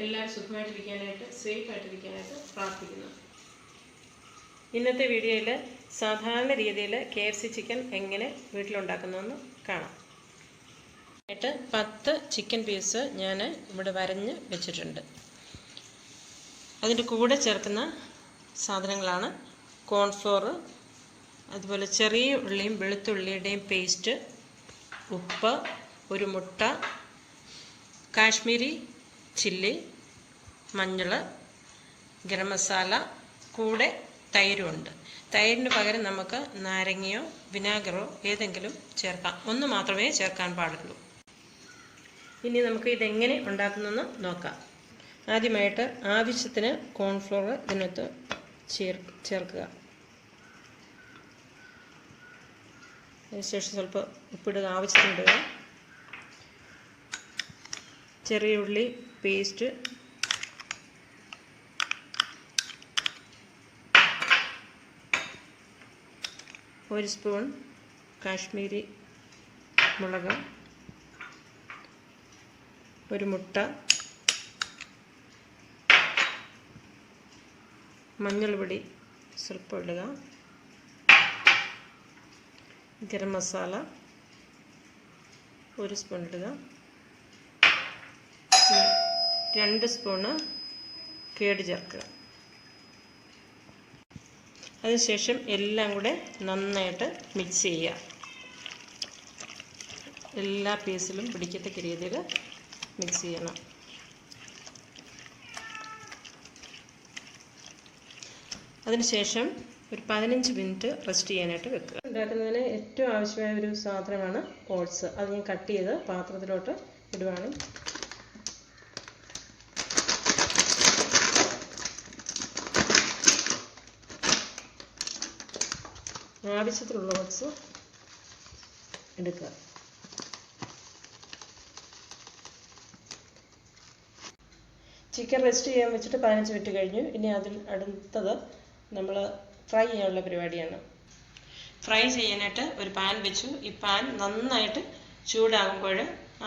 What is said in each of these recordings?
എല്ലാവരും സുഖമായിട്ടിരിക്കാനായിട്ട് സേഫായിട്ടിരിക്കാനായിട്ട് പ്രാർത്ഥിക്കുന്നു. ഇന്നത്തെ വീഡിയോയിൽ സാധാരണ രീതിയിൽ KFC ചിക്കൻ എങ്ങനെ വീട്ടിലുണ്ടാക്കുന്നതെന്ന് കാണാം. 10 ചിക്കൻ പീസ് ഞാൻ ഇവിടെ വരഞ്ഞ് വെച്ചിട്ടുണ്ട്. അതിൻ്റെ കൂടെ ചേർക്കുന്ന സാധനങ്ങളാണ് കോൺഫ്ലോർ, അതുപോലെ ചെറിയ ഉള്ളിയും വെളുത്തുള്ളിയുടെയും പേസ്റ്റ്, ഉപ്പ്, ഒരു മുട്ട, കാശ്മീരി ചില്ലി, മഞ്ഞൾ, ഗരം മസാല, കൂടെ തൈരുമുണ്ട്. തൈരിന് പകരം നമുക്ക് നാരങ്ങയോ വിനാഗറോ ഏതെങ്കിലും ചേർക്കാം. ഒന്ന് മാത്രമേ ചേർക്കാൻ പാടുള്ളൂ. ഇനി നമുക്ക് ഇതെങ്ങനെ ഉണ്ടാക്കുന്നതെന്ന് നോക്കാം. ആദ്യമായിട്ട് ആവശ്യത്തിന് കോൺഫ്ലോർ ഇതിനകത്ത് ചേർക്കുക. അതിനുശേഷം സ്വല്പം ഉപ്പിടുക, ആവശ്യത്തിനിടുക. ചെറിയ ഉള്ളി പേസ്റ്റ്, ഒരു സ്പൂൺ കാശ്മീരി മുളക്, ഒരു മുട്ട, മഞ്ഞൾപ്പൊടി സ്വല്പം ഇടുക, ഗരം മസാല 1 സ്പൂൺ ഇടുക, 2 സ്പൂണ് കേട് ചേർക്കുക. അതിനുശേഷം എല്ലാം കൂടെ നന്നായിട്ട് മിക്സ് ചെയ്യുക. എല്ലാ പീസിലും പിടിക്കത്തക്ക രീതിയിൽ മിക്സ് ചെയ്യണം. അതിനുശേഷം ഒരു 15 മിനിറ്റ് റെസ്റ്റ് ചെയ്യാനായിട്ട് വെക്കുക. ഉണ്ടാക്കുന്നതിന് ഏറ്റവും ആവശ്യമായ ഒരു സാധനമാണ് ഓട്സ്. അത് ഞാൻ കട്ട് ചെയ്ത് പാത്രത്തിലോട്ട് ഇടുവാണ്. ആവശ്യത്തിലുള്ള ഓട്സ് എടുക്കുക. ചിക്കൻ റെസ്റ്റ് ചെയ്യാൻ വെച്ചിട്ട് 15 മിനിറ്റ് കഴിഞ്ഞു. ഇനി അടുത്തത് നമ്മൾ ഫ്രൈ ചെയ്യാനുള്ള പരിപാടിയാണ്. ഫ്രൈ ചെയ്യാനായിട്ട് ഒരു പാൻ വെച്ചു. ഈ പാൻ നന്നായിട്ട് ചൂടാകുമ്പോൾ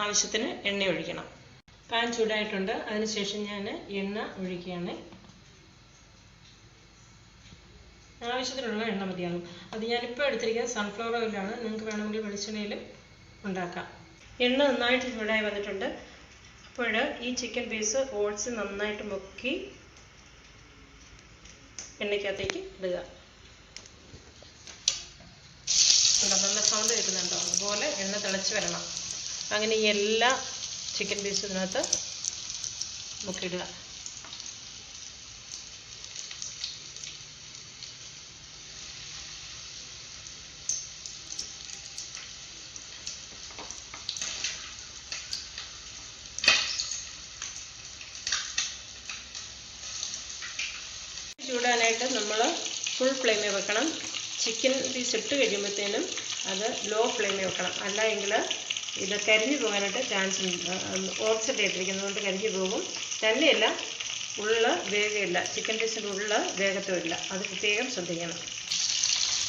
ആവശ്യത്തിന് എണ്ണ ഒഴിക്കണം. പാൻ ചൂടായിട്ടുണ്ട്. അതിനുശേഷം ഞാൻ എണ്ണ ഒഴിക്കുകയാണ്. ആവശ്യത്തിനുള്ള എണ്ണ മതിയാകും. അത് ഞാനിപ്പോൾ എടുത്തിരിക്കുന്നത് സൺഫ്ലവർ ഓയിലാണ്. നിങ്ങൾക്ക് വേണമെങ്കിൽ വെളിച്ചെണ്ണയിലും ഉണ്ടാക്കാം. എണ്ണ നന്നായിട്ട് ചൂടായി വന്നിട്ടുണ്ട്. അപ്പോൾ ഈ ചിക്കൻ പീസ് ഓട്സ് നന്നായിട്ട് മുക്കി എണ്ണയ്ക്കകത്തേക്ക് ഇടുക. നല്ല സൗണ്ട് കേൾക്കുന്നുണ്ടോ? അതുപോലെ എണ്ണ തിളച്ച് വരണം. അങ്ങനെ ഈ എല്ലാ ചിക്കൻ പീസും ഇതിനകത്ത് മുക്കിയിടുക. ചൂടാനായിട്ട് നമ്മൾ ഫുൾ ഫ്ലെയിമിൽ വെക്കണം. ചിക്കൻ പീസ് ഇട്ട് കഴിയുമ്പോഴത്തേനും അത് ലോ ഫ്ലെയിമിൽ വെക്കണം. അല്ല എങ്കിൽ ഇത് കരിഞ്ഞു പോകാനായിട്ട് ചാൻസ് ഉണ്ട്. ഓട്സിട്ട് ഇട്ടിരിക്കുന്നതുകൊണ്ട് കരിഞ്ഞു പോകും. തന്നെയല്ല, ഉള്ള വേഗമില്ല, ചിക്കൻ പീസിൻ്റെ ഉള്ള വേഗത്തുമില്ല. അത് പ്രത്യേകം ശ്രദ്ധിക്കണം.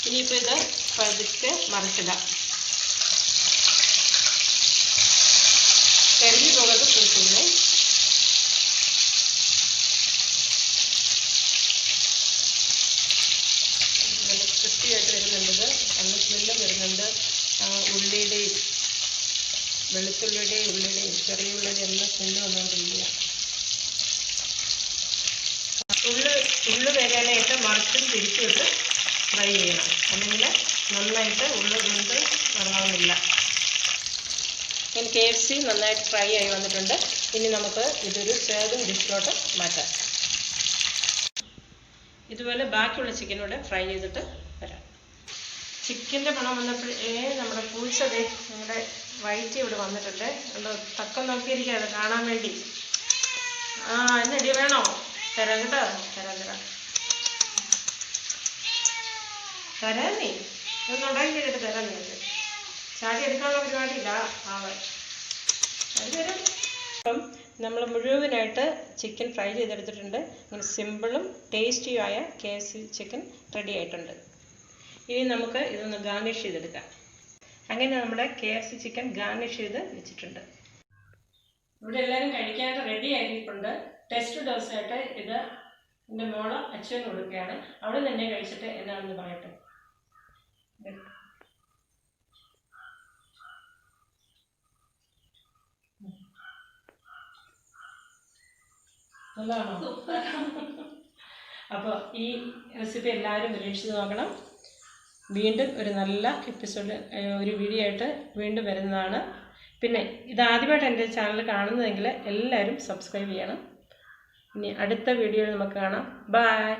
ഇനിയിപ്പോൾ ഇത് പതുക്കെ മറിച്ചിടാം. കരിഞ്ഞു പോകാതെ സൂക്ഷിക്കണേ. ക്രിസ്പിയായിട്ട് വരുന്നുണ്ട്. നല്ല സ്മെല്ലും വരുന്നുണ്ട്. ഉള്ളിയുടെയും വെളുത്തുള്ളിയുടെയും ഉള്ളിയുടെയും ചെറിയ ഉള്ളിയുടെ എല്ലാം സ്മെല്ല് വന്നുകൊണ്ടിരിക്കുക. ഉള്ളി വരാനായിട്ട് മറിച്ചും തിരിച്ചുവിട്ട് ഫ്രൈ ചെയ്യണം. അല്ലെങ്കിൽ നന്നായിട്ട് ഉള്ളി കൊണ്ട് ഇറങ്ങുന്നില്ല. KFC നന്നായിട്ട് ഫ്രൈ ആയി വന്നിട്ടുണ്ട്. ഇനി നമുക്ക് ഇതൊരു സെർവിങ് ഡിഷിലോട്ട് മാറ്റാം. ഇതുപോലെ ബാക്കിയുള്ള ചിക്കനോടെ ഫ്രൈ ചെയ്തിട്ട് വരാം. ചിക്കൻ്റെ മണം വന്നപ്പോഴേ നമ്മുടെ പൂച്ചതേ ഞങ്ങളുടെ വയറ്റി ഇവിടെ വന്നിട്ടുണ്ട്. തക്കം നോക്കിയിരിക്കാതെ കാണാൻ വേണ്ടി. എന്നടി വേണോ? തരാം കേട്ടോ, തരാം. നീ ഒന്നുണ്ടാക്കി കഴിഞ്ഞിട്ട് തരാം. നിങ്ങൾക്ക് ചാടി എടുക്കാനുള്ള പരിപാടിയില്ല ആള്. അത് തരും. അപ്പം നമ്മൾ മുഴുവനായിട്ട് ചിക്കൻ ഫ്രൈ ചെയ്തെടുത്തിട്ടുണ്ട്. അങ്ങനെ സിമ്പിളും ടേസ്റ്റിയുമായ KFC ചിക്കൻ റെഡി ആയിട്ടുണ്ട്. ഇനി നമുക്ക് ഇതൊന്ന് ഗാർണിഷ് ചെയ്തെടുക്കാം. അങ്ങനെ നമ്മുടെ KFC ചിക്കൻ ഗാർണിഷ് ചെയ്ത് വെച്ചിട്ടുണ്ട്. ഇവിടെ എല്ലാവരും കഴിക്കാനായിട്ട് റെഡി ആയിട്ടുണ്ട്. ടെസ്റ്റ് ഡോസായിട്ട് ഇത് എൻ്റെ മോള് അച്ഛന് കൊടുക്കുകയാണ്. അവിടെ തന്നെ കഴിച്ചിട്ട് എന്നാണെന്ന് പറയട്ടെ. നല്ലതാണോ? അപ്പോൾ ഈ റെസിപ്പി എല്ലാവരും പരീക്ഷിച്ച് നോക്കണം. വീണ്ടും ഒരു നല്ല എപ്പിസോഡ്, ഒരു വീഡിയോ ആയിട്ട് വീണ്ടും വരുന്നതാണ്. പിന്നെ ഇതാദ്യമായിട്ട് എൻ്റെ ചാനൽ കാണുന്നതെങ്കിൽ എല്ലാവരും സബ്സ്ക്രൈബ് ചെയ്യണം. ഇനി അടുത്ത വീഡിയോയിൽ നമുക്ക് കാണാം. ബൈ.